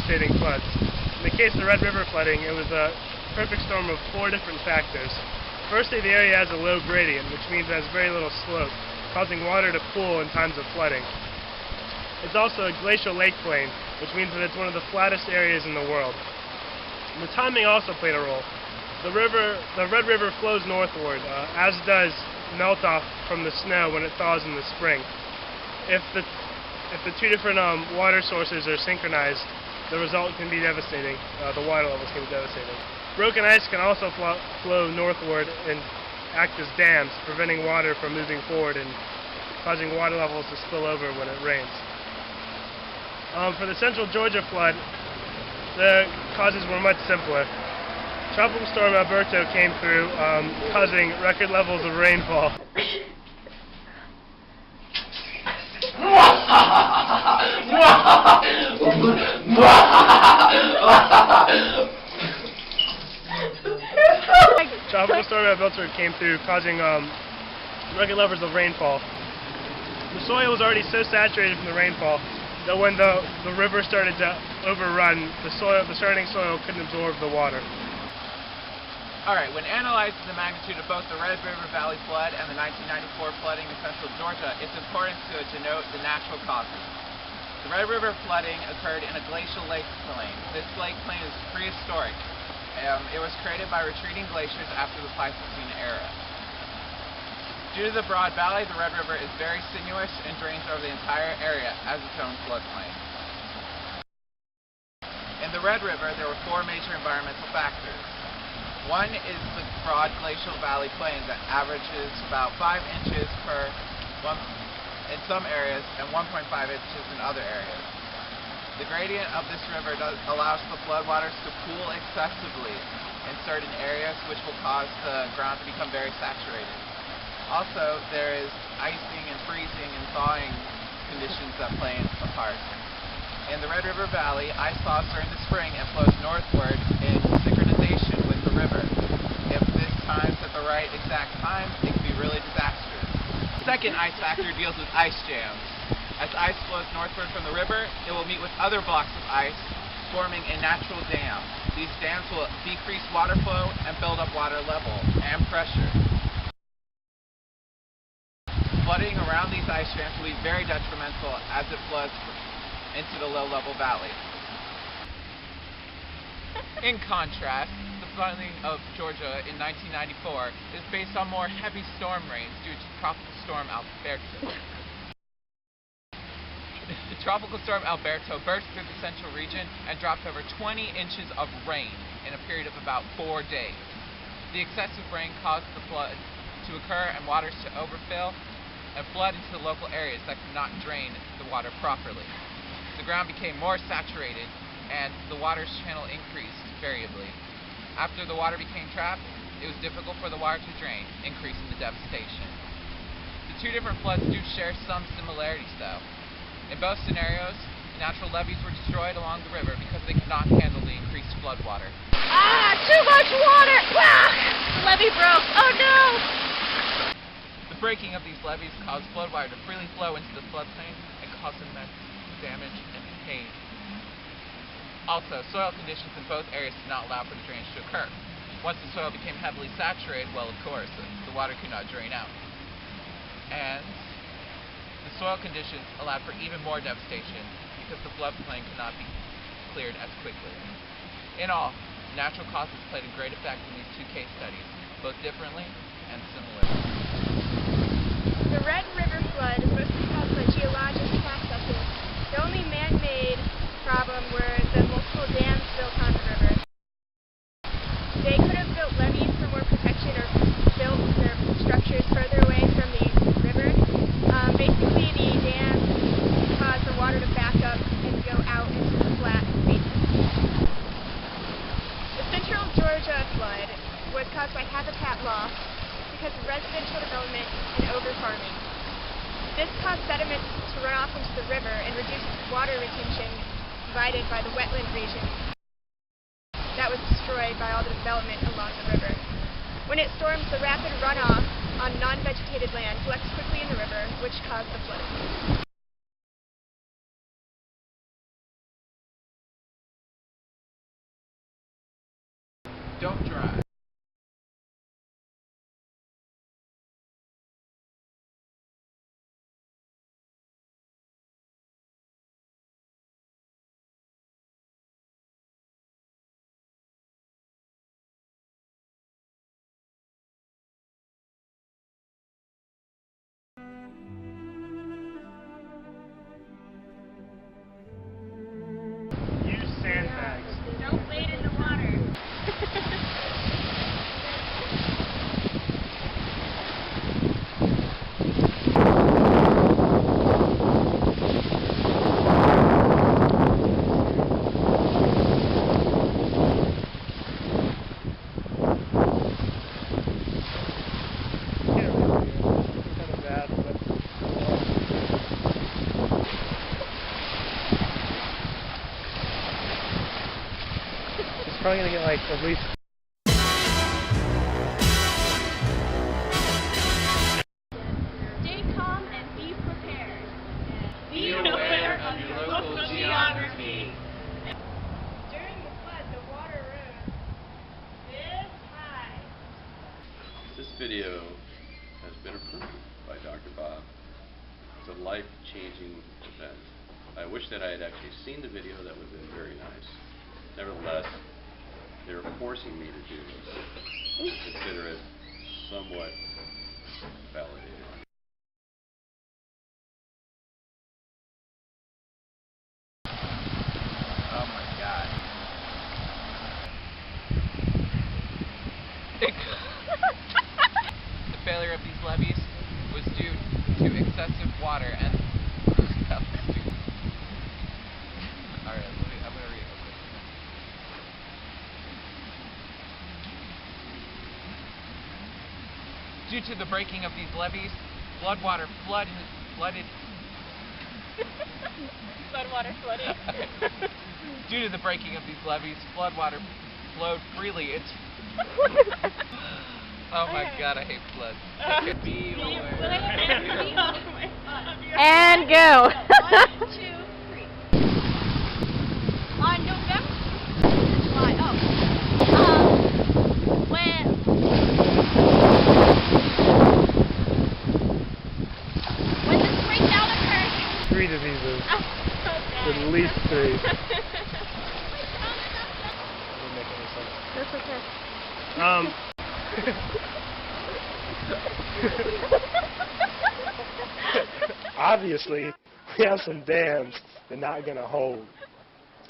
devastating floods. In the case of the Red River flooding, it was a perfect storm of 4 different factors. Firstly, the area has a low gradient, which means it has very little slope, causing water to pool in times of flooding. It's also a glacial lake plain, which means that it's one of the flattest areas in the world. And the timing also played a role. The Red River flows northward, as does melt-off from the snow when it thaws in the spring. If the two different water sources are synchronized, the result can be devastating. The water levels can be devastating. Broken ice can also flow northward and act as dams, preventing water from moving forward and causing water levels to spill over when it rains. For the central Georgia flood, the causes were much simpler. Tropical storm Alberto came through, causing record levels of rainfall. Tropical storm Alberto came through, causing record levels of rainfall. The soil was already so saturated from the rainfall that when the river started to overrun, the surrounding soil couldn't absorb the water. Alright, when analyzing the magnitude of both the Red River Valley flood and the 1994 flooding in central Georgia, it's important to denote the natural causes. The Red River flooding occurred in a glacial lake plain. This lake plain is prehistoric. It was created by retreating glaciers after the Pleistocene era. Due to the broad valley, the Red River is very sinuous and drains over the entire area as its own floodplain. In the Red River, there were 4 major environmental factors. One is the broad glacial valley plain that averages about 5 inches in some areas and 1.5 inches in other areas. The gradient of this river allows the floodwaters to pool excessively in certain areas, which will cause the ground to become very saturated. Also, there is icing and freezing and thawing conditions that play a part. In the Red River Valley, ice thaws during the spring and flows northward in synchronization with the river. If this times at the right exact time, it can be really disastrous. The second ice factor deals with ice jams. As ice flows northward from the river, it will meet with other blocks of ice, forming a natural dam. These dams will decrease water flow and build up water level and pressure. Flooding around these ice jams will be very detrimental as it floods into the low-level valley. In contrast, the flooding of Georgia in 1994 is based on more heavy storm rains due to Tropical Storm Alberto. The Tropical Storm Alberto burst through the central region and dropped over 20 inches of rain in a period of about 4 days. The excessive rain caused the flood to occur and waters to overfill and flood into the local areas that could not drain the water properly. The ground became more saturated and the water's channel increased variably. After the water became trapped, it was difficult for the water to drain, increasing the devastation. The two different floods do share some similarities though. In both scenarios, natural levees were destroyed along the river because they could not handle the increased flood water. Too much water! Ah! The levee broke! Oh no! The breaking of these levees caused flood water to freely flow into the floodplain and caused immense damage and pain. Also, soil conditions in both areas did not allow for the drainage to occur. Once the soil became heavily saturated, well, of course, the water could not drain out. And the soil conditions allowed for even more devastation because the floodplain could not be cleared as quickly. In all, natural causes played a great effect in these two case studies, both differently and similarly. The Red River flood is mostly caused by geologic processes. The only man-made problem were the multiple dams built on the river. They could have built levees for more protection or built their structures further away from the river. Basically, the dams cause the water to back up and go out into the flat spaces. The central Georgia flood was caused by habitat loss because of residential development and over-farming. This caused sediments to run off into the river and reduced water retention provided by the wetland region that was destroyed by all the development along the river. When it storms, the rapid runoff on non-vegetated land collects quickly in the river, which caused the flooding. probably gonna get like at least. Stay calm and be prepared. Be aware of your local geography. During the flood, the water rose this high. This video has been approved by Dr. Bob. It's a life-changing event. I wish that I had actually seen the video. That would have been very nice. Nevertheless, they're forcing me to do this. Consider it somewhat validated. Oh my God. The failure of these levees was due to excessive water and that was stupid. Alright, I'm gonna read it real quick. Due to the breaking of these levees, floodwater flooded Floodwater flooding. Due to the breaking of these levees, floodwater flowed freely into oh my God, I hate floods. Be aware. And go. 1, 2, 3. On November, July. When this breakdown occurred. 3 diseases. Okay. At least 3. That's okay. Obviously, we have some dams they're not going to hold.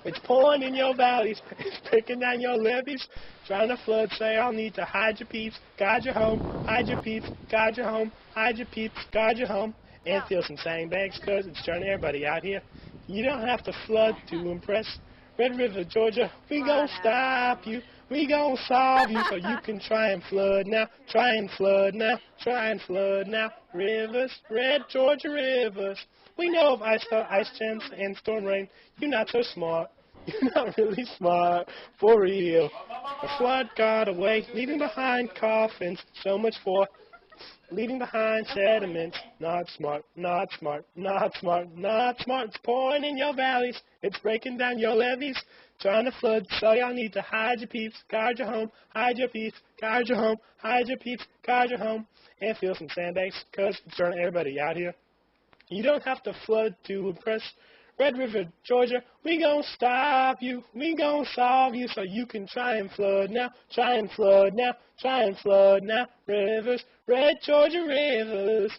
It's pouring in your valleys. It's breaking down your levees. Trying to flood, say I'll need to hide your peeps, guard your home, hide your peeps, guard your home, hide your peeps, guard your home, and feel some sandbags, cause it's turning everybody out here. You don't have to flood to impress. Red River, Georgia, we gon' stop you. We gon' solve you so you can try and flood now. Try and flood now. Try and flood now. Rivers, red Georgia rivers. We know of ice gems and storm rain. You're not so smart. You're not really smart. For real. The flood got away, leaving behind coffins. So much for leaving behind sediments. Not smart, not smart, not smart, not smart. It's pouring in your valleys. It's breaking down your levees. Trying to flood, so y'all need to hide your peeps, guard your home, hide your peeps, guard your home, hide your peeps, guard your home, and feel some sandbags, cause it's turning everybody out here. You don't have to flood to impress. Red River, Georgia, we gon' stop you. We gon' solve you so you can try and flood now. Try and flood now. Try and flood now. Rivers, red Georgia rivers.